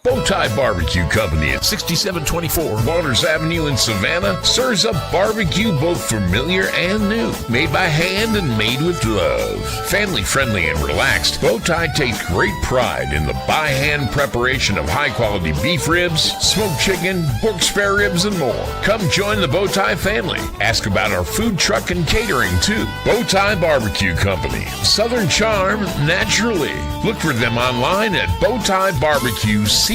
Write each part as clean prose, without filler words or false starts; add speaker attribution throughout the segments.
Speaker 1: Bow Tai Barbecue Company at 6724 Waters Avenue in Savannah serves up barbecue both familiar and new, made by hand and made with love. Family friendly and relaxed, Bow Tai takes great pride in the by hand preparation of high quality beef ribs, smoked chicken, pork spare ribs, and more. Come join the Bow Tai family. Ask about our food truck and catering too. Bow Tai Barbecue Company, Southern charm naturally. Look for them online at bowtiebarbecueco.com.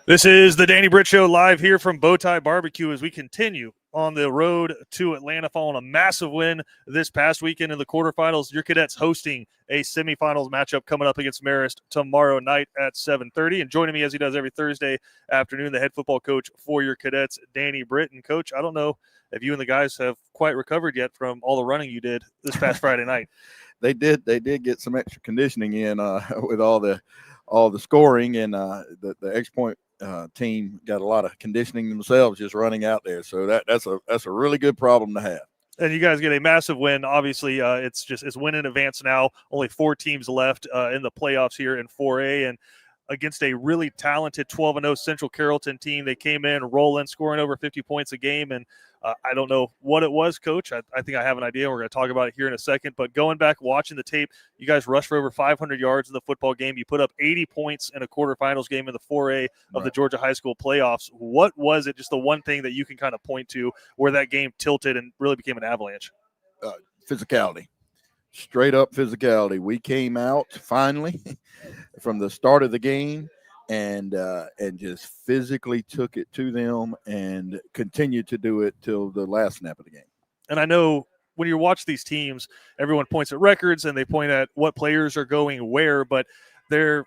Speaker 2: This is the Danny Britt Show live here from Bow Tai Barbecue as we continue on the road to Atlanta following a massive win this past weekend in the quarterfinals. Your Cadets hosting a semifinals matchup coming up against Marist tomorrow night at 7:30. And joining me as he does every Thursday afternoon, the head football coach for your Cadets, Danny Britt. And Coach, I don't know if you and the guys have quite recovered yet from all the running you did this past Friday night.
Speaker 3: They did get some extra conditioning in with all the scoring, and the X-Point team got a lot of conditioning themselves just running out there. So that's a really good problem to have.
Speaker 2: And you guys get a massive win. Obviously, it's win in advance now. Only 4 teams left in the playoffs here in 4A, and against a really talented 12-0 Central Carrollton team. They came in rolling, scoring over 50 points a game, and I don't know what it was, Coach. I think I have an idea. We're going to talk about it here in a second. But going back, watching the tape, you guys rushed for over 500 yards in the football game. You put up 80 points in a quarterfinals game in the 4A of the Georgia High School playoffs. What was it, just the one thing that you can kind of point to where that game tilted and really became an avalanche?
Speaker 3: Physicality. Straight up physicality. We came out finally from the start of the game and just physically took it to them and continued to do it till the last snap of the game.
Speaker 2: And I know when you watch these teams, everyone points at records and they point at what players are going where, but they're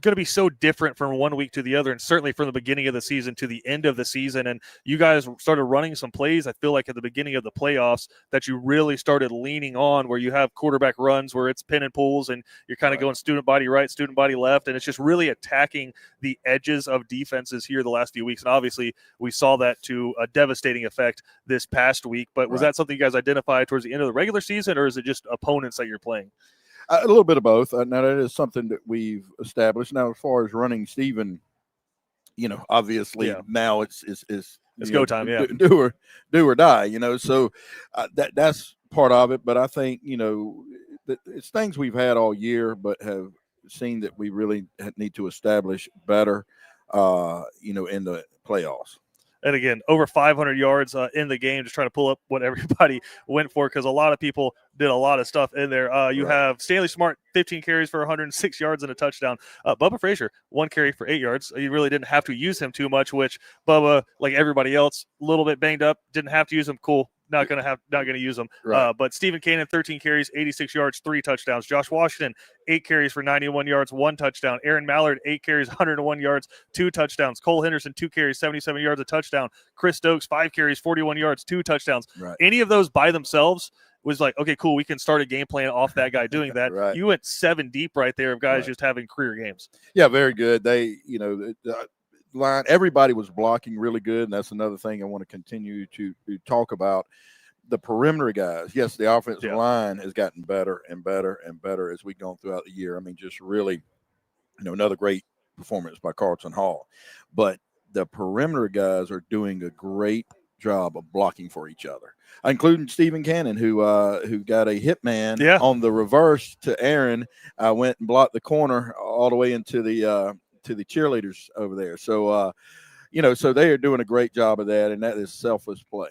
Speaker 2: going to be so different from one week to the other, and certainly from the beginning of the season to the end of the season. And you guys started running some plays, I feel like, at the beginning of the playoffs that you really started leaning on, where you have quarterback runs where it's pin and pulls and you're kind of going student body right, student body left, and it's just really attacking the edges of defenses here the last few weeks. And obviously we saw that to a devastating effect this past week. But was that something you guys identified towards the end of the regular season, or is it just opponents that you're playing?
Speaker 3: A little bit of both. Now, that is something that we've established. Now, as far as running Stephen, obviously now it's
Speaker 2: go time,
Speaker 3: do or die, So that's part of it. But I think, it's things we've had all year, but have seen that we really need to establish better, in the playoffs.
Speaker 2: And again, over 500 yards in the game, just trying to pull up what everybody went for, because a lot of people did a lot of stuff in there. You have Stanley Smart, 15 carries for 106 yards and a touchdown. Bubba Frazier, 1 carry for 8 yards. You really didn't have to use him too much, which Bubba, like everybody else, a little bit banged up, didn't have to use him. Cool. Not going to use them. But Stephen Cannon, 13 carries, 86 yards, 3 touchdowns. Josh Washington, 8 carries for 91 yards, 1 touchdown. Aaron Mallard, 8 carries, 101 yards, 2 touchdowns. Cole Henderson, 2 carries, 77 yards, a touchdown. Chris Stokes, 5 carries, 41 yards, 2 touchdowns. Any of those by themselves was like, okay, cool, we can start a game plan off that guy doing that. You went 7 deep right there of guys just having career games.
Speaker 3: Yeah, very good. They, line, everybody was blocking really good, and that's another thing I want to continue to talk about. The perimeter guys, yes, the offensive line has gotten better and better and better as we've gone throughout the year. I mean, just really, another great performance by Carlton Hall. But the perimeter guys are doing a great job of blocking for each other, including Stephen Cannon, who got a hitman on the reverse to Aaron, went and blocked the corner all the way into the cheerleaders over there. So, so they are doing a great job of that, and that is selfless play.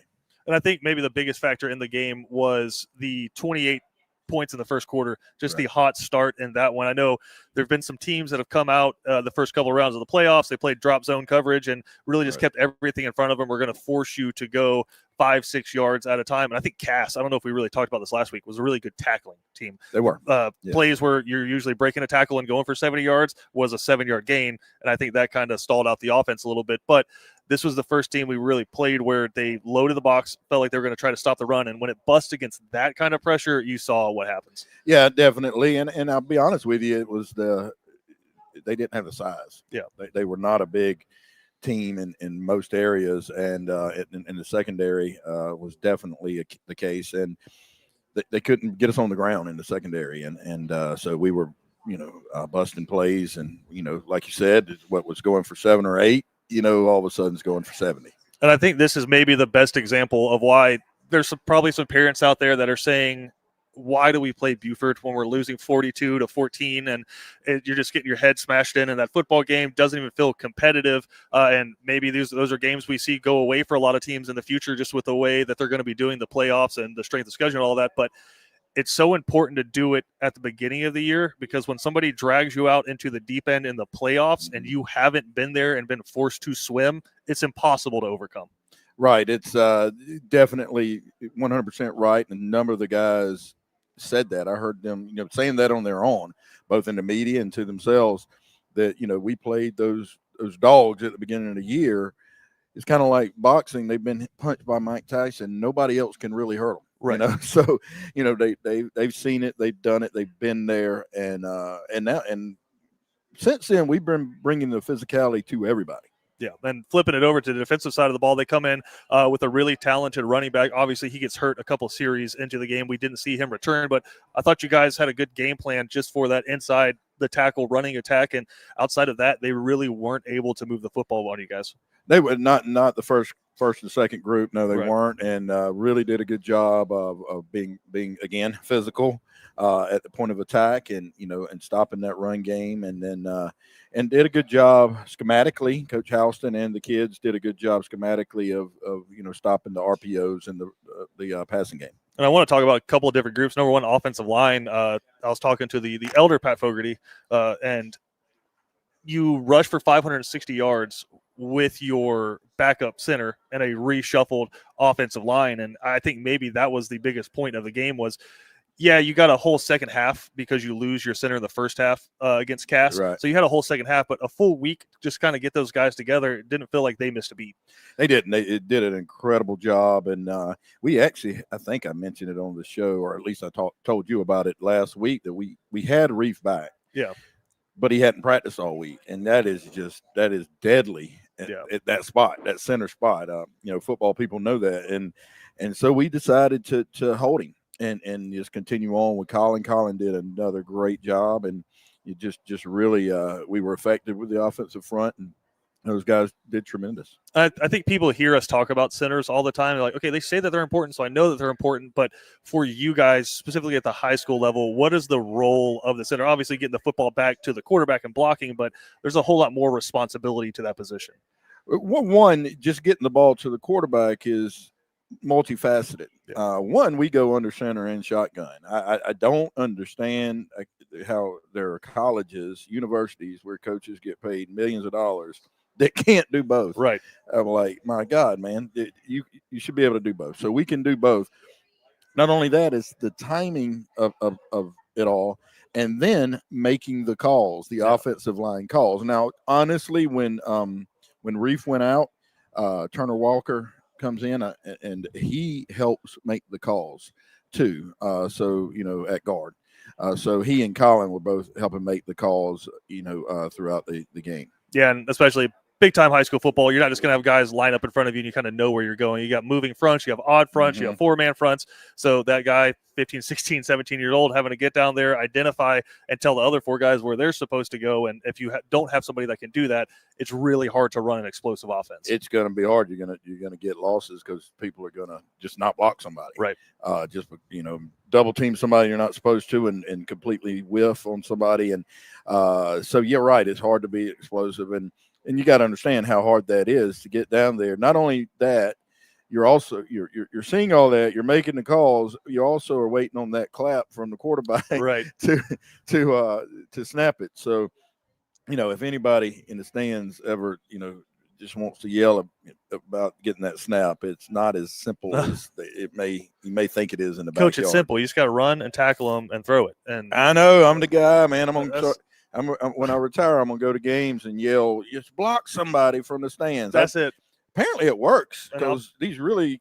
Speaker 2: And I think maybe the biggest factor in the game was the 28 points in the first quarter, just the hot start in that one. I know there have been some teams that have come out the first couple of rounds of the playoffs. They played drop zone coverage and really just kept everything in front of them. We're going to force you to go 5-6 yards at a time. And I think Cass, I don't know if we really talked about this last week, was a really good tackling team.
Speaker 3: They were.
Speaker 2: Plays where you're usually breaking a tackle and going for 70 yards was a 7-yard gain. And I think that kind of stalled out the offense a little bit. But this was the first team we really played where they loaded the box, felt like they were going to try to stop the run. And when it busts against that kind of pressure, you saw what happens.
Speaker 3: Yeah, definitely. And I'll be honest with you, it was they didn't have the size.
Speaker 2: Yeah.
Speaker 3: They were not a big team in most areas. And in the secondary was definitely the case. And they couldn't get us on the ground in the secondary. And so we were busting plays, and like you said, what was going for 7 or 8, all of a sudden it's going for 70.
Speaker 2: And I think this is maybe the best example of why there's probably some parents out there that are saying, why do we play Buford when we're losing 42-14 and you're just getting your head smashed in, and that football game doesn't even feel competitive. And maybe those are games we see go away for a lot of teams in the future, just with the way that they're going to be doing the playoffs and the strength of schedule and all that. But it's so important to do it at the beginning of the year, because when somebody drags you out into the deep end in the playoffs and you haven't been there and been forced to swim, it's impossible to overcome.
Speaker 3: Right. It's definitely 100% right. And a number of the guys said that. I heard them, saying that on their own, both in the media and to themselves, that, we played those dogs at the beginning of the year. It's kind of like boxing. They've been punched by Mike Tyson. Nobody else can really hurt them.
Speaker 2: Right.
Speaker 3: So, they've seen it, they've done it, they've been there. And since then we've been bringing the physicality to everybody.
Speaker 2: Yeah, and flipping it over to the defensive side of the ball, they come in with a really talented running back. Obviously, he gets hurt a couple series into the game. We didn't see him return, but I thought you guys had a good game plan just for that inside the tackle running attack. And outside of that, they really weren't able to move the football on you guys.
Speaker 3: They were not the first and second group. No, they
Speaker 2: Right.
Speaker 3: weren't, and really did a good job of being again physical at the point of attack, and and stopping that run game, and then and did a good job schematically. Coach Houston and the kids did a good job schematically of stopping the RPOs and the passing game.
Speaker 2: And I want to talk about a couple of different groups. Number one, offensive line. I was talking to the elder Pat Fogarty, and you rush for 560 yards with your backup center and a reshuffled offensive line. And I think maybe that was the biggest point of the game was, yeah, you got a whole second half because you lose your center in the first half against Cass.
Speaker 3: Right.
Speaker 2: So you had a whole second half, but a full week just kind of get those guys together. It didn't feel like they missed a beat.
Speaker 3: They didn't. They did an incredible job. And we actually, I think I mentioned it on the show, or at least I told you about it last week, that we had Reef back.
Speaker 2: Yeah.
Speaker 3: But he hadn't practiced all week. And that is deadly. At that spot, that center spot. Football people know that, and so we decided to hold him and just continue on with Colin. Colin did another great job, and it just really we were effective with the offensive front, and those guys did tremendous.
Speaker 2: I think people hear us talk about centers all the time. They're like, okay, they say that they're important, so I know that they're important. But for you guys, specifically at the high school level, what is the role of the center? Obviously, getting the football back to the quarterback and blocking, but there's a whole lot more responsibility to that position.
Speaker 3: One, just getting the ball to the quarterback is multifaceted. Yeah. One, we go under center and shotgun. I don't understand how there are colleges, universities where coaches get paid millions of dollars that can't do both.
Speaker 2: Right.
Speaker 3: I'm like, my God, man, you should be able to do both. So we can do both. Not only that, it's the timing of it all, and then making the calls, the offensive line calls. Now, honestly, when Reef went out, Turner Walker comes in and he helps make the calls too. So at guard. So he and Colin were both helping make the calls, throughout the game.
Speaker 2: Yeah, and especially big-time high school football, you're not just going to have guys line up in front of you and you kind of know where you're going. You got moving fronts, you have odd fronts, you have four-man fronts. So that guy, 15, 16, 17 years old, having to get down there, identify, and tell the other four guys where they're supposed to go. And if you don't have somebody that can do that, it's really hard to run an explosive offense.
Speaker 3: It's going to be hard. You're going to get losses because people are going to just not block somebody.
Speaker 2: Right.
Speaker 3: Just double team somebody you're not supposed to, and completely whiff on somebody. And so you're right. It's hard to be explosive, and you got to understand how hard that is to get down there. Not only that, you're also you're seeing all that. You're making the calls. You also are waiting on that clap from the quarterback,
Speaker 2: right,
Speaker 3: to snap it. So, if anybody in the stands ever just wants to yell about getting that snap, it's not as simple as you may think it is in the backyard.
Speaker 2: Coach, it's simple. You just got to run and tackle them and throw it. And
Speaker 3: I know I'm the guy, man. When I retire, I'm gonna go to games and yell, "Just block somebody from the stands."
Speaker 2: That's it.
Speaker 3: Apparently, it works because these really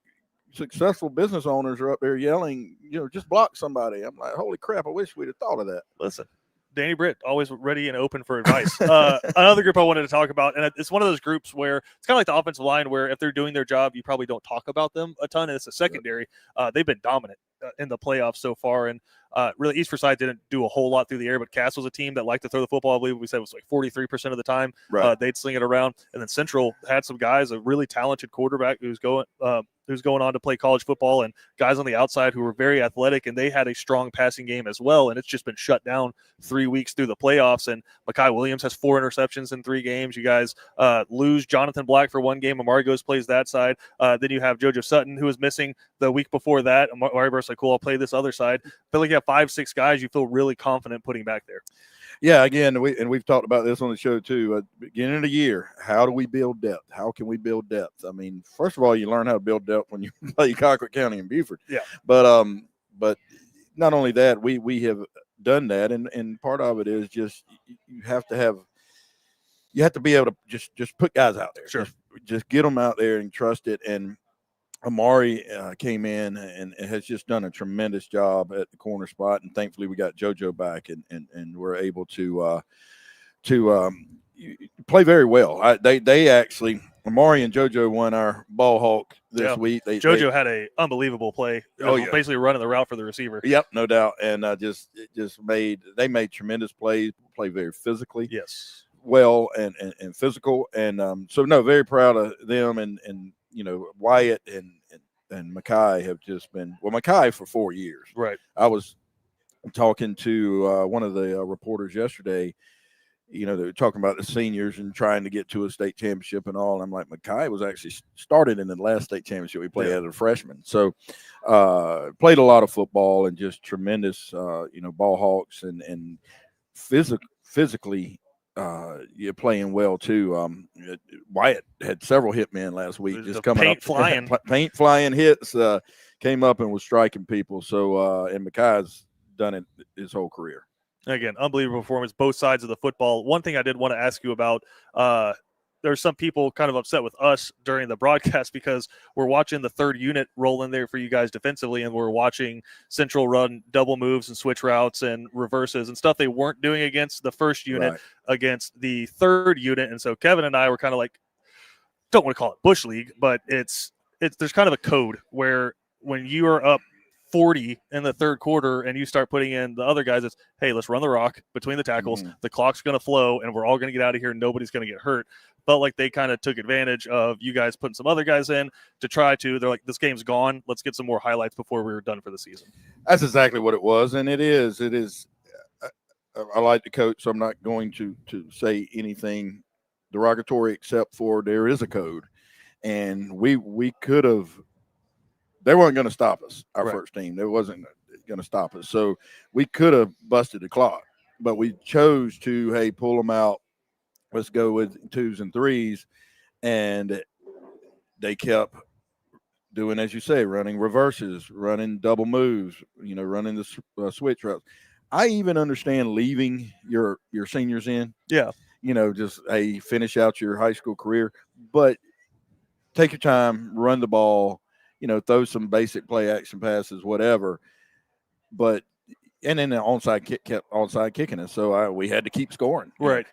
Speaker 3: successful business owners are up there yelling, "Just block somebody." I'm like, "Holy crap! I wish we'd have thought of that."
Speaker 2: Listen, Danny Britt, always ready and open for advice. Another group I wanted to talk about, and it's one of those groups where it's kind of like the offensive line, where if they're doing their job, you probably don't talk about them a ton, and it's a secondary. They've been dominant in the playoffs so far, and Really, East Forsyth didn't do a whole lot through the air, but Cass was a team that liked to throw the football. I believe we said it was like 43% of the time.
Speaker 3: Right.
Speaker 2: They'd sling it around. And then Central had some guys, a really talented quarterback who's going on to play college football, and guys on the outside who were very athletic, and they had a strong passing game as well. And it's just been shut down 3 weeks through the playoffs. And Mekhi Williams has 4 interceptions in 3 games. You guys lose Jonathan Black for 1 game. Amari Goes plays that side. Then you have JoJo Sutton, who was missing the week before that. Amari Burst like, cool, I'll play this other side. I feel like you have 5-6 guys you feel really confident putting back there.
Speaker 3: Yeah, again, we've talked about this on the show too. Beginning of the year, how do we build depth? How can we build depth? I mean, first of all, you learn how to build depth when you play Colquitt County and Beaufort.
Speaker 2: Yeah.
Speaker 3: But not only that, we have done that, and part of it is just you have to be able to just put guys out there.
Speaker 2: Sure.
Speaker 3: Just get them out there and trust it. And Amari came in and has just done a tremendous job at the corner spot, and thankfully we got JoJo back and we're able to play very well. They actually, Amari and JoJo won our ball hawk this week.
Speaker 2: JoJo had a unbelievable play. Basically running the route for the receiver.
Speaker 3: Yep, no doubt. And they made tremendous plays, play very physically.
Speaker 2: Yes.
Speaker 3: Well and physical. And so very proud of them, and Wyatt and Mekhi have just been Mekhi for 4 years.
Speaker 2: Right.
Speaker 3: I was talking to one of the reporters yesterday. They were talking about the seniors and trying to get to a state championship and all. I'm like, Mekhi was actually started in the last state championship we played as a freshman. So played a lot of football and just tremendous, ball hawks and physically. You're playing well too. Wyatt had several hit men last week, just coming
Speaker 2: paint
Speaker 3: up, paint flying hits. Came up and was striking people. So and Mekhi's done it his whole career.
Speaker 2: Again, unbelievable performance, both sides of the football. One thing I did want to ask you about. There's some people kind of upset with us during the broadcast because we're watching the third unit roll in there for you guys defensively, and we're watching Central run double moves and switch routes and reverses and stuff they weren't doing against the first unit against the third unit. And so Kevin and I were kind of like, don't want to call it Bush League, but it's there's kind of a code where when you are up 40 in the third quarter and you start putting in the other guys, it's, hey, let's run the rock between the tackles. The clock's going to flow and we're all going to get out of here. Nobody's going to get hurt. Felt like they kind of took advantage of you guys putting some other guys in to they're like, this game's gone. Let's get some more highlights before we were done for the season.
Speaker 3: That's exactly what it was. And it is, I like the coach, so I'm not going to say anything derogatory except for there is a code. And we could have, they weren't going to stop us, our first team. They wasn't going to stop us. So we could have busted the clock, but we chose to, hey, pull them out. Let's go with 2s and 3s. And they kept doing, as you say, running reverses, running double moves, running the switch routes. I even understand leaving your seniors in.
Speaker 2: Yeah.
Speaker 3: Just, hey, finish out your high school career. But take your time, run the ball, throw some basic play action passes, whatever. But and then the onside kick kept onside kicking us, so we had to keep scoring.
Speaker 2: Right.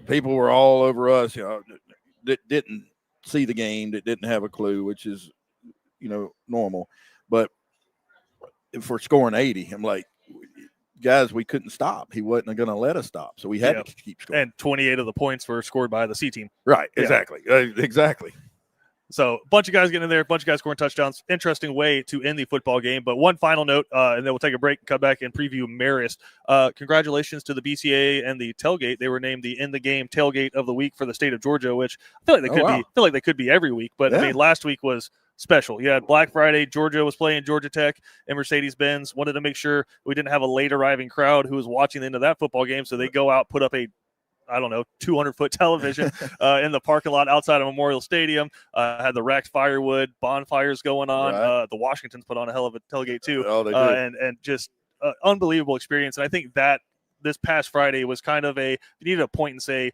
Speaker 3: People were all over us, that didn't see the game, that didn't have a clue, which is, normal. But if we're scoring 80, I'm like, guys, we couldn't stop. He wasn't going to let us stop, so we had to keep scoring.
Speaker 2: And 28 of the points were scored by the C team.
Speaker 3: Right. Exactly. Exactly.
Speaker 2: So a bunch of guys getting in there, a bunch of guys scoring touchdowns. Interesting way to end the football game. But one final note, and then we'll take a break and come back and preview Marist. Congratulations to the BCA and the tailgate. They were named the In the Game Tailgate of the Week for the state of Georgia, which I feel like they could be. I feel like they could be every week. But I mean, last week was special. You had Black Friday. Georgia was playing Georgia Tech and Mercedes-Benz. Wanted to make sure we didn't have a late arriving crowd who was watching the end of that football game. So they go out, put up a 200-foot television in the parking lot outside of Memorial Stadium. Had the racked firewood, bonfires going on. The Washingtons put on a hell of a tailgate too.
Speaker 3: Oh, they did.
Speaker 2: And just unbelievable experience. And I think that this past Friday was kind of you needed a point and say,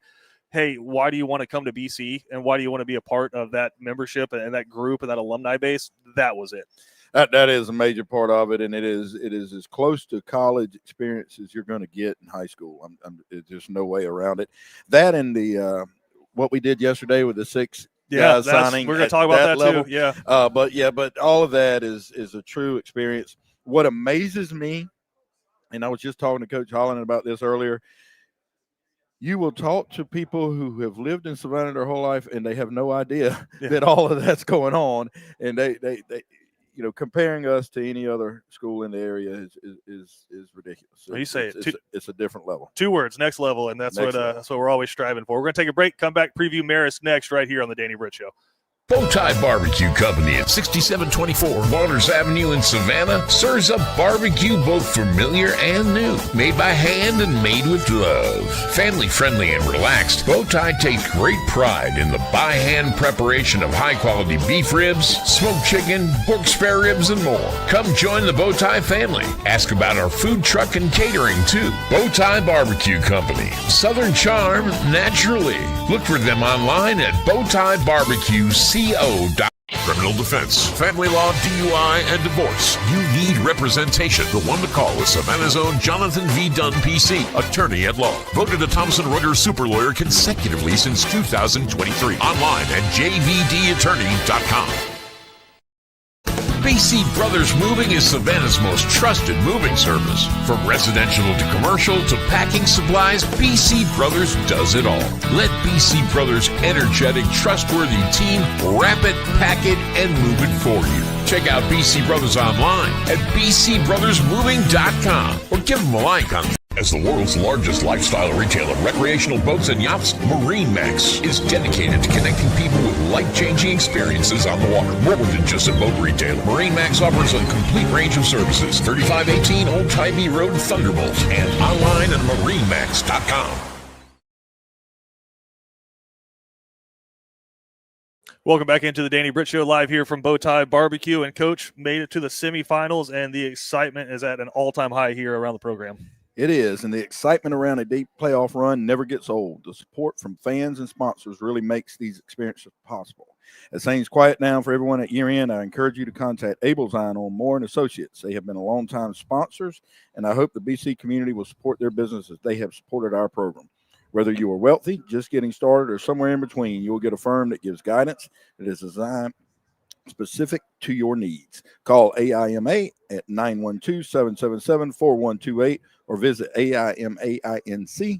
Speaker 2: hey, why do you want to come to BC and why do you want to be a part of that membership and that group and that alumni base? That was it.
Speaker 3: That is a major part of it, and it is as close to college experience as you're going to get in high school. There's no way around it. That and the what we did yesterday with the 6 guys signing.
Speaker 2: We're going to talk about that level. Too. Yeah.
Speaker 3: But all of that is a true experience. What amazes me and I was just talking to Coach Holland about this earlier. You will talk to people who have lived in Savannah their whole life, and they have no idea that all of that's going on. And they comparing us to any other school in the area is ridiculous.
Speaker 2: You say
Speaker 3: it's a different level. 2
Speaker 2: words, next level, and that's what we're always striving for. We're going to take a break, come back, preview Marist next, right here on the Danny Britt Show.
Speaker 1: Bow Tai Barbecue Company at 6724 Waters Avenue in Savannah serves up barbecue both familiar and new, made by hand and made with love. Family friendly and relaxed, Bow Tai takes great pride in the by hand preparation of high quality beef ribs, smoked chicken, pork spare ribs, and more. Come join the Bow Tai family. Ask about our food truck and catering too. Bow Tai Barbecue Company, Southern charm naturally. Look for them online at bowtiebbq.co. Criminal defense, family law, DUI, and divorce. You need representation. The one to call is Savannah's own Jonathan V. Dunn, PC, attorney at law. Voted a Thomson Reuters super lawyer consecutively since 2023. Online at jvdattorney.com. BC Brothers Moving is Savannah's most trusted moving service. From residential to commercial to packing supplies, BC Brothers does it all. Let BC Brothers' energetic, trustworthy team wrap it, pack it, and move it for you. Check out BC Brothers online at bcbrothersmoving.com or give them a like on. As the world's largest lifestyle retailer of recreational boats and yachts, MarineMax is dedicated to connecting people with life-changing experiences on the water. More than just a boat retailer, MarineMax offers a complete range of services. 3518 Old Tybee Road, Thunderbolt, and online at marinemax.com.
Speaker 2: Welcome back into the Danny Britt Show, live here from Bow Tai Barbecue. And Coach made it to the semifinals, and the excitement is at an all-time high here around the program.
Speaker 3: It is, and the excitement around a deep playoff run never gets old. The support from fans and sponsors really makes these experiences possible. As things quiet down for everyone at year-end, I encourage you to contact Abelzine on Moore & Associates. They have been a long-time sponsors, and I hope the BC community will support their business as they have supported our program. Whether you are wealthy, just getting started, or somewhere in between, you will get a firm that gives guidance that is designed specific to your needs. Call AIMA at 912-777-4128 or visit AIMAINC.com.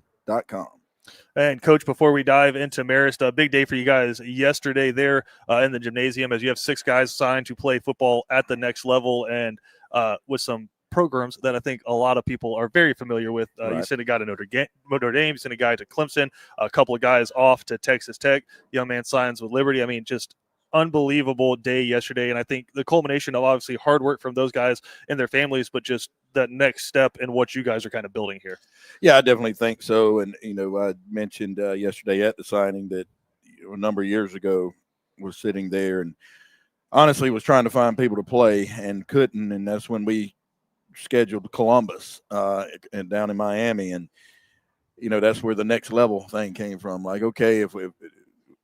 Speaker 2: And Coach, before we dive into Marist, a big day for you guys yesterday there in the gymnasium, as you have 6 guys signed to play football at the next level, and with some programs that I think a lot of people are very familiar with. Right. You sent a guy to Notre Dame, you sent a guy to Clemson, a couple of guys off to Texas Tech. Young man signs with Liberty. I mean, just unbelievable day yesterday, and I think the culmination of obviously hard work from those guys and their families, but just that next step in what you guys are kind of building here.
Speaker 3: Yeah, I definitely think so. And I mentioned yesterday at the signing that a number of years ago was sitting there and honestly was trying to find people to play and couldn't, and that's when we scheduled Columbus and down in Miami, and that's where the next level thing came from. Like, okay, if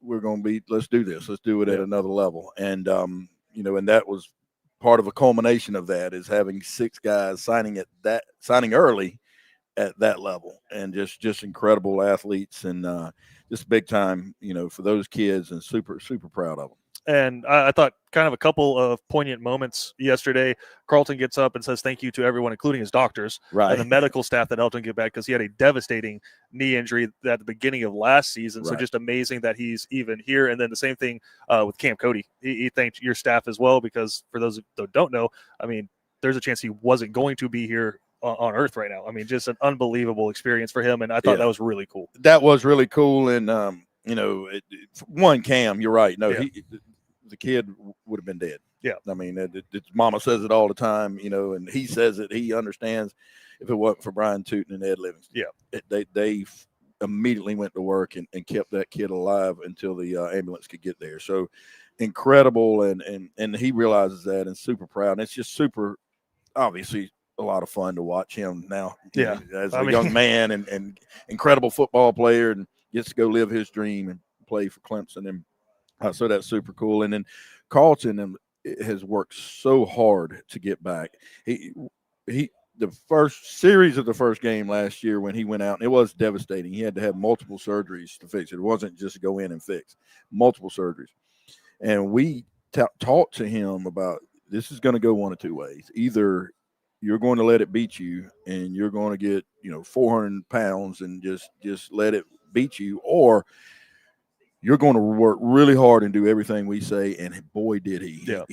Speaker 3: we're going to be, let's do this. Let's do it at another level. And, and that was part of a culmination of that is having 6 guys signing early at that level, and just incredible athletes, and just big time, for those kids, and super, super proud of them.
Speaker 2: And I thought kind of a couple of poignant moments yesterday. Carlton gets up and says thank you to everyone, including his doctors and the medical staff that helped him get back, because he had a devastating knee injury at the beginning of last season. So just amazing that he's even here. And then the same thing with Cam Cody. He thanked your staff as well, because for those that don't know, I mean, there's a chance he wasn't going to be here on earth right now. I mean, just an unbelievable experience for him. And I thought that was really cool.
Speaker 3: That was really cool. And, one, Cam, you're right. No, the kid would have been dead. Yeah. I mean, Mama says it all the time, and he says it. He understands if it wasn't for Brian Tootin and Ed Livingston. Yeah. They immediately went to work and kept that kid alive until the ambulance could get there. So incredible. And he realizes that and super proud. And it's just super, obviously, a lot of fun to watch him now. Yeah. As a young man and incredible football player, and gets to go live his dream and play for Clemson. And so that's super cool. And then Carlton has worked so hard to get back. The first series of the first game last year when he went out, and it was devastating. He had to have multiple surgeries to fix it. It wasn't just go in and fix, multiple surgeries. And we talked to him about this is going to go one of 2 ways. Either you're going to let it beat you, and you're going to get 400 pounds and just let it beat you, or you're going to work really hard and do everything we say. And boy, did he!
Speaker 2: Yeah.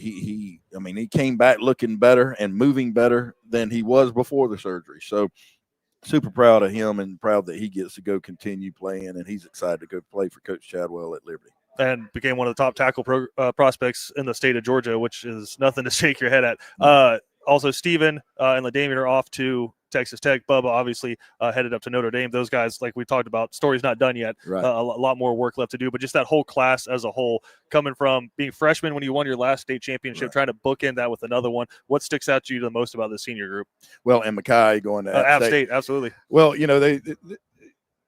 Speaker 3: I mean, he came back looking better and moving better than he was before the surgery. So super proud of him and proud that he gets to go continue playing, and he's excited to go play for Coach Chadwell at Liberty.
Speaker 2: And became one of the top tackle prospects in the state of Georgia, which is nothing to shake your head at. Also, Steven and LaDamian are off to Texas Tech. Bubba obviously headed up to Notre Dame. Those guys, like we talked about, story's not done yet.
Speaker 3: Right.
Speaker 2: A lot more work left to do. But just that whole class as a whole, coming from being freshmen when you won your last state championship, right, trying to bookend that with another one. What sticks out to you the most about the senior group?
Speaker 3: Well, and Mackay going to
Speaker 2: App State, absolutely.
Speaker 3: Well, they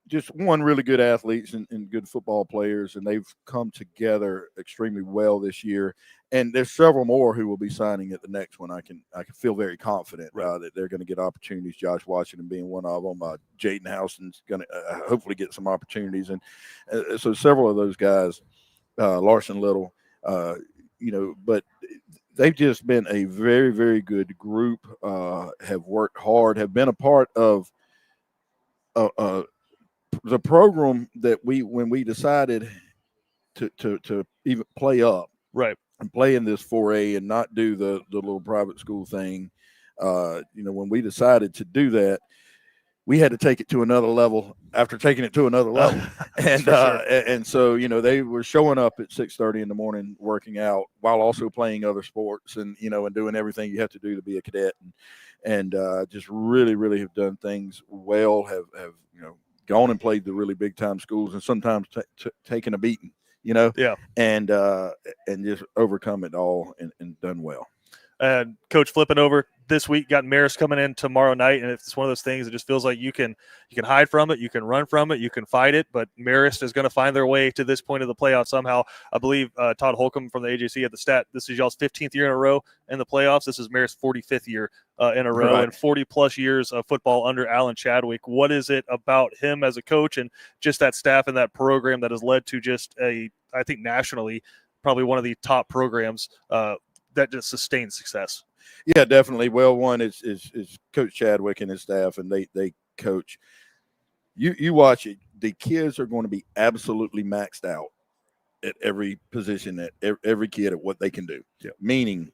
Speaker 3: just one really good athletes and good football players, and they've come together extremely well this year. And there's several more who will be signing at the next one. I can feel very confident that they're going to get opportunities. Josh Washington being one of them. Jaden Houston's going to hopefully get some opportunities, and so several of those guys, Larson Little, but they've just been a very, very good group. Have worked hard. Have been a part of the program that when we decided to even play up,
Speaker 2: right,
Speaker 3: and play in this 4A and not do the little private school thing, when we decided to do that, we had to take it to another level after taking it to another level. And so, they were showing up at 6:30 in the morning, working out while also playing other sports and doing everything you have to do to be a cadet, and just really, really have done things well, have gone and played the really big time schools and sometimes taken a beating, and just overcome it all and done well.
Speaker 2: And Coach, flipping over this week, got Marist coming in tomorrow night, and it's one of those things that just feels like you can hide from it, you can run from it, you can fight it, but Marist is going to find their way to this point of the playoffs somehow. I believe Todd Holcomb from the AJC had the stat. This is y'all's 15th year in a row in the playoffs. This is Marist's 45th year in a row, and 40-plus years of football under Alan Chadwick. What is it about him as a coach and just that staff and that program that has led to just I think nationally, probably one of the top programs that just sustains success?
Speaker 3: Yeah, definitely. Well, one is Coach Chadwick and his staff, and they coach. You watch it. The kids are going to be absolutely maxed out at every position, at every kid at what they can do.
Speaker 2: Yeah.
Speaker 3: Meaning,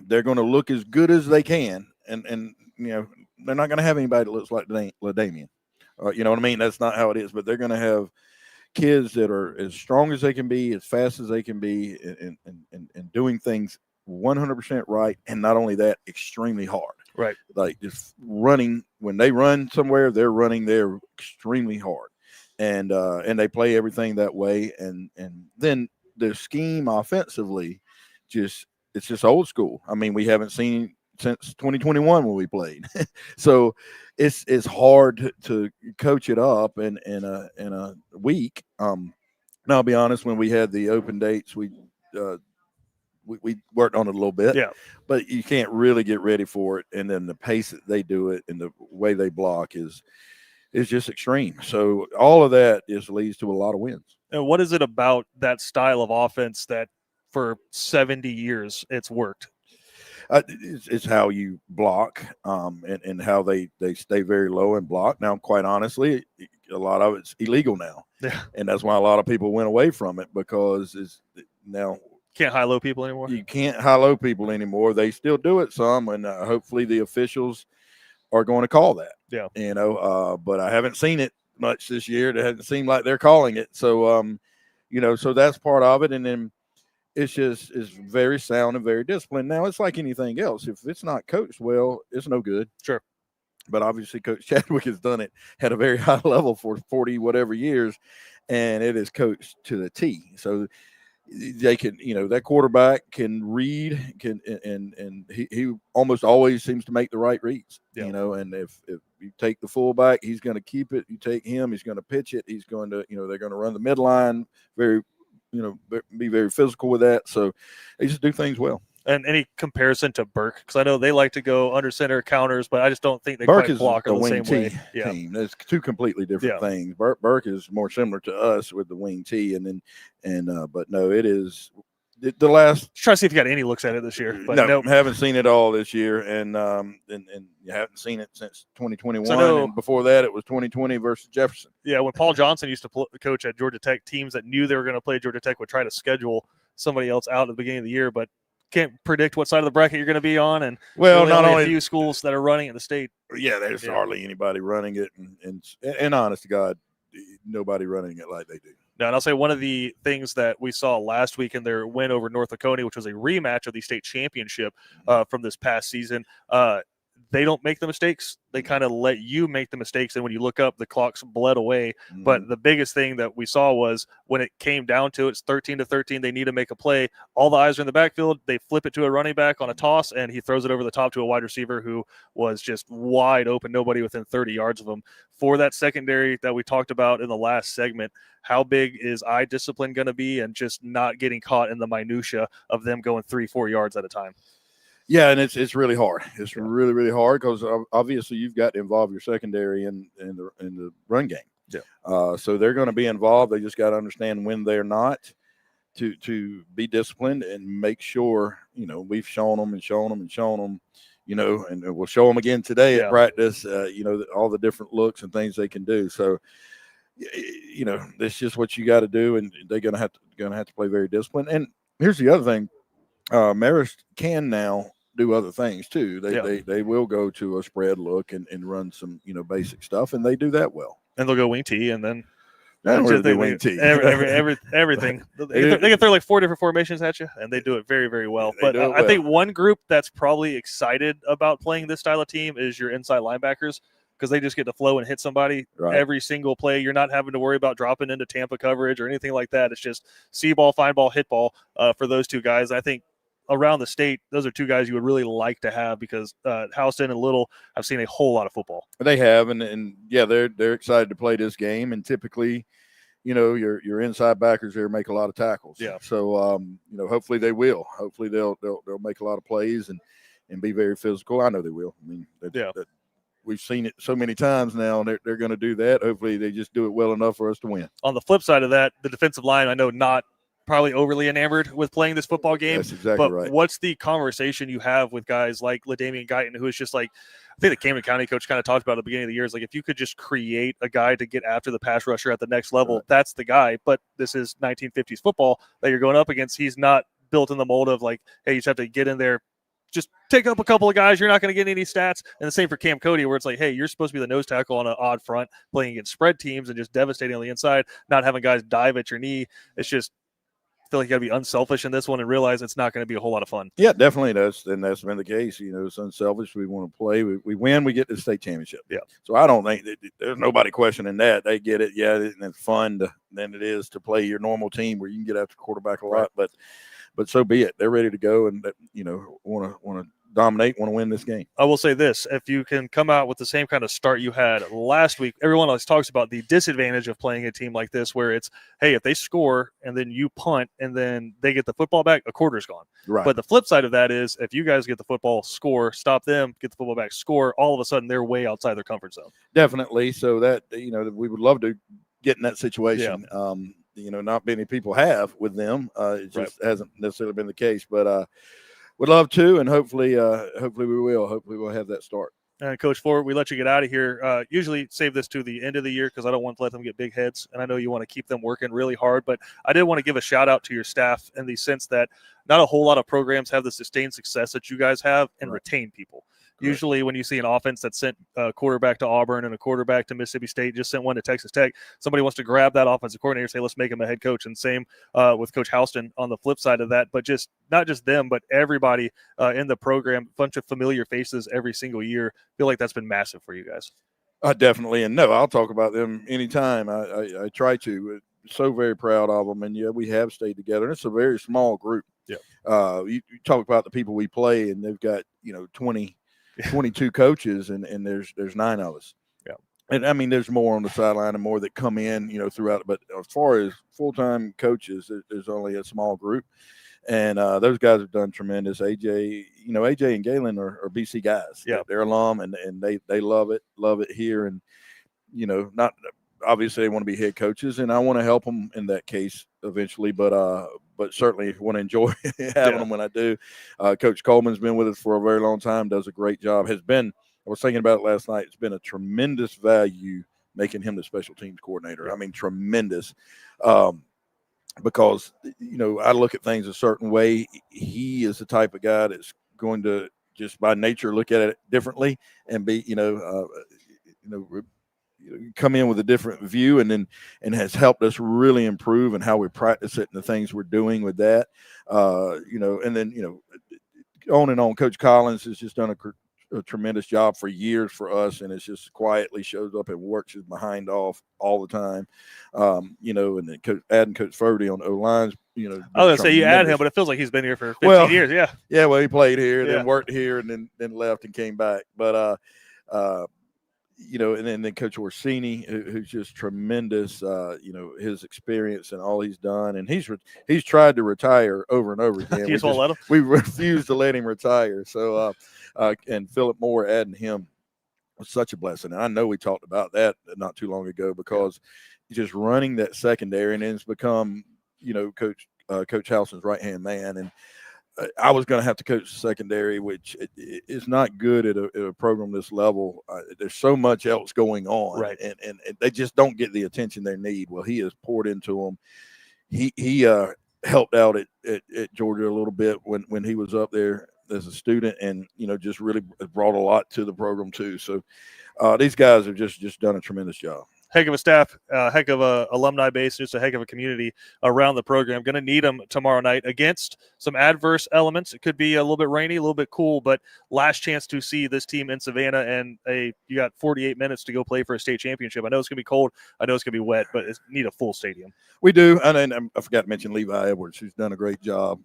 Speaker 3: they're going to look as good as they can, and they're not going to have anybody that looks like LaDamian. You know what I mean? That's not how it is. But they're going to have kids that are as strong as they can be, as fast as they can be, and doing things 100% right, and not only that, extremely hard.
Speaker 2: Right.
Speaker 3: Like just running. When they run somewhere, they're running there extremely hard, and they play everything that way. And then the scheme offensively, it's just old school. I mean, we haven't seen since 2021 when we played, so it's hard to coach it up in a week. Now I'll be honest, when we had the open dates, we worked on it a little bit, but you can't really get ready for it. And then the pace that they do it and the way they block is just extreme. So all of that just leads to a lot of wins.
Speaker 2: And what is it about that style of offense that for 70 years it's worked?
Speaker 3: It's how you block and how they stay very low and block. Now, quite honestly, a lot of it's illegal now.
Speaker 2: Yeah.
Speaker 3: And that's why a lot of people went away from it, because it's now –
Speaker 2: can't high-low people anymore?
Speaker 3: You can't high-low people anymore. They still do it some, and hopefully the officials are going to call that.
Speaker 2: Yeah.
Speaker 3: But I haven't seen it much this year. It hasn't seemed like they're calling it. So, so that's part of it. And then it's very sound and very disciplined. Now, it's like anything else. If it's not coached well, it's no good.
Speaker 2: Sure.
Speaker 3: But obviously Coach Chadwick has done it at a very high level for 40 whatever years, and it is coached to the T. So they can, that quarterback can read, and he almost always seems to make the right reads, and if you take the fullback, he's going to keep it. You take him, he's going to pitch it. He's going to, they're going to run the midline very, be very physical with that. So they just do things well.
Speaker 2: And any comparison to Burke? Because I know they like to go under center counters, but I just don't think they
Speaker 3: Burke
Speaker 2: quite block on the same way.
Speaker 3: Yeah. Team. There's two completely different things. Burke is more similar to us with the wing T, but no, it is the last.
Speaker 2: Try to see if you got any looks at it this year. But
Speaker 3: no,
Speaker 2: nope.
Speaker 3: haven't seen it all this year, and you haven't seen it since 2021.
Speaker 2: So
Speaker 3: and before that, it was 2020 versus Jefferson.
Speaker 2: Yeah, when Paul Johnson used to coach at Georgia Tech, teams that knew they were going to play Georgia Tech would try to schedule somebody else out at the beginning of the year, but can't predict what side of the bracket you're going to be on. And
Speaker 3: well, not
Speaker 2: only a few schools that are running at the state.
Speaker 3: Yeah, there's hardly anybody running it, and honest to God, nobody running it like they do.
Speaker 2: No, and I'll say one of the things that we saw last week in their win over North Laconia, which was a rematch of the state championship from this past season, they don't make the mistakes. They kind of let you make the mistakes. And when you look up, the clock's bled away. Mm-hmm. But the biggest thing that we saw was when it came down to it, it's 13-13. They need to make a play. All the eyes are in the backfield. They flip it to a running back on a toss, and he throws it over the top to a wide receiver who was just wide open, nobody within 30 yards of him. For that secondary that we talked about in the last segment, how big is eye discipline going to be and just not getting caught in the minutia of them going 3-4 yards at a time?
Speaker 3: Yeah, and it's really hard. It's really, really hard because obviously you've got to involve your secondary in the run game.
Speaker 2: Yeah.
Speaker 3: So they're going to be involved. They just got to understand when they're not to be disciplined and make sure, we've shown them, and we'll show them again today at practice, all the different looks and things they can do. So, that's just what you got to do, and they're going to have to play very disciplined. And here's the other thing. Marist can now do other things too. They will go to a spread look and run some basic stuff, and they do that well.
Speaker 2: And they'll go wing tee, and then
Speaker 3: wing tee.
Speaker 2: Everything. They can throw like 4 different formations at you, and they do it very, very well. But I think one group that's probably excited about playing this style of team is your inside linebackers, because they just get to flow and hit somebody every single play. You're not having to worry about dropping into Tampa coverage or anything like that. It's just see ball, find ball, hit ball for those two guys. I think around the state, those are two guys you would really like to have, because Houston and Little have seen a whole lot of football.
Speaker 3: They have, and they're excited to play this game. And typically, your inside backers there make a lot of tackles.
Speaker 2: Yeah.
Speaker 3: So hopefully they will. Hopefully they'll make a lot of plays and be very physical. I know they will. I mean, we've seen it so many times now, and they're going to do that. Hopefully they just do it well enough for us to win.
Speaker 2: On the flip side of that, the defensive line, I know not probably overly enamored with playing this football game.
Speaker 3: That's exactly right.
Speaker 2: What's the conversation you have with guys like LaDamian Guyton, who is just like, I think the Camden County coach kind of talked about at the beginning of the year, is like, if you could just create a guy to get after the pass rusher at the next level, that's the guy. But this is 1950s football that you're going up against. He's not built in the mold of like, hey, you just have to get in there, just take up a couple of guys. You're not going to get any stats. And the same for Cam Cody, where it's like, hey, you're supposed to be the nose tackle on an odd front, playing against spread teams and just devastating on the inside, not having guys dive at your knee. It's just, I feel like you got to be unselfish in this one and realize it's not going to be a whole lot of fun.
Speaker 3: Yeah, definitely. That's been the case. It's unselfish. We want to play. We win, we get to the state championship.
Speaker 2: Yeah.
Speaker 3: So I don't think there's nobody questioning that. They get it. Yeah, and it's fun than it is to play your normal team where you can get after the quarterback a lot. But so be it. They're ready to go and want to dominate, want to win this game.
Speaker 2: I will say this: if you can come out with the same kind of start you had last week, everyone always talks about the disadvantage of playing a team like this, where it's, hey, if they score and then you punt and then they get the football back, a quarter's gone.
Speaker 3: Right.
Speaker 2: But the flip side of that is, if you guys get the football, score, stop them, get the football back, score, all of a sudden they're way outside their comfort zone.
Speaker 3: Definitely. So that we would love to get in that situation. Yeah. Not many people have with them. It just hasn't necessarily been the case, but would love to, and hopefully we will. Hopefully we'll have that start.
Speaker 2: And Coach Ford, we let you get out of here. Usually save this to the end of the year because I don't want to let them get big heads, and I know you want to keep them working really hard. But I did want to give a shout out to your staff in the sense that not a whole lot of programs have the sustained success that you guys have and retain people. Correct. Usually when you see an offense that sent a quarterback to Auburn and a quarterback to Mississippi State, just sent one to Texas Tech, somebody wants to grab that offensive coordinator and say, let's make him a head coach. And same with Coach Houston on the flip side of that. But just not just them, but everybody in the program, a bunch of familiar faces every single year. I feel like that's been massive for you guys.
Speaker 3: Definitely. And no, I'll talk about them anytime. I try to. So very proud of them. And, we have stayed together. And it's a very small group.
Speaker 2: Yeah.
Speaker 3: You talk about the people we play, and they've got, 22 coaches, and there's 9 of us.
Speaker 2: Yeah.
Speaker 3: And I mean, there's more on the sideline and more that come in, throughout. But as far as full-time coaches, there's only a small group. And those guys have done tremendous. AJ and Galen are BC guys.
Speaker 2: Yeah.
Speaker 3: They're alum, and they love it here. And, not obviously they want to be head coaches, and I want to help them in that case eventually. But certainly want to enjoy having them when I do. Coach Coleman's been with us for a very long time, does a great job. I was thinking about it last night. It's been a tremendous value making him the special teams coordinator. I mean, tremendous. Because, I look at things a certain way. He is the type of guy that's going to just by nature look at it differently and be, come in with a different view and has helped us really improve in how we practice it and the things we're doing with that. And then, on and on. Coach Collins has just done a tremendous job for years for us, and it's just quietly shows up and works his behind off all the time. And then adding Coach Furdy on O-lines,
Speaker 2: I was going to say you add him, but it feels like he's been here for 15 years. Yeah.
Speaker 3: Yeah. Well, he played here, then worked here, and then left and came back. But, and then Coach Orsini, who's just tremendous, his experience and all he's done. And he's tried to retire over and over again.
Speaker 2: You won't let him?
Speaker 3: We refuse to let him retire. So, and Philip Moore adding him was such a blessing. And I know we talked about that not too long ago because just running that secondary, and then it's become, Coach Howson's right-hand man. And I was going to have to coach the secondary, which is not good at a program this level. There's so much else going on,
Speaker 2: right?
Speaker 3: And they just don't get the attention they need. Well, he has poured into them. He helped out at Georgia a little bit when he was up there as a student, and just really brought a lot to the program too. So these guys have just done a tremendous job.
Speaker 2: Heck of a staff, heck of a alumni base, just a heck of a community around the program. Going to need them tomorrow night against some adverse elements. It could be a little bit rainy, a little bit cool, but last chance to see this team in Savannah, and you got 48 minutes to go play for a state championship. I know it's going to be cold. I know it's going to be wet, but it need a full stadium.
Speaker 3: We do, and I forgot to mention Levi Edwards, who's done a great job,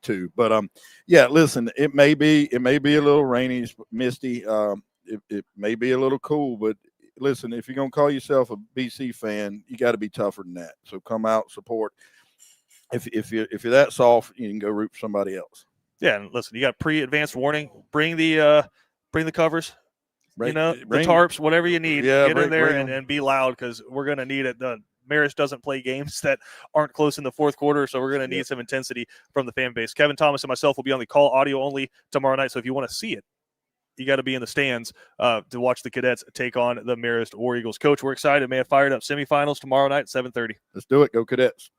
Speaker 3: too. But listen, it may be a little rainy, misty. It may be a little cool, but listen, if you're going to call yourself a BC fan, you got to be tougher than that. So come out, support. If you're that soft, you can go root for somebody else.
Speaker 2: Yeah, and listen, you got pre-advanced warning. Bring the covers, the tarps, whatever you need. Get in there and be loud, because we're going to need it. Marist doesn't play games that aren't close in the fourth quarter, so we're going to need some intensity from the fan base. Kevin Thomas and myself will be on the call audio only tomorrow night, so if you want to see it, you got to be in the stands to watch the Cadets take on the Marist War Eagles. Coach, we're excited, man. Fired up. Semifinals tomorrow night at 7:30.
Speaker 3: Let's do it. Go Cadets.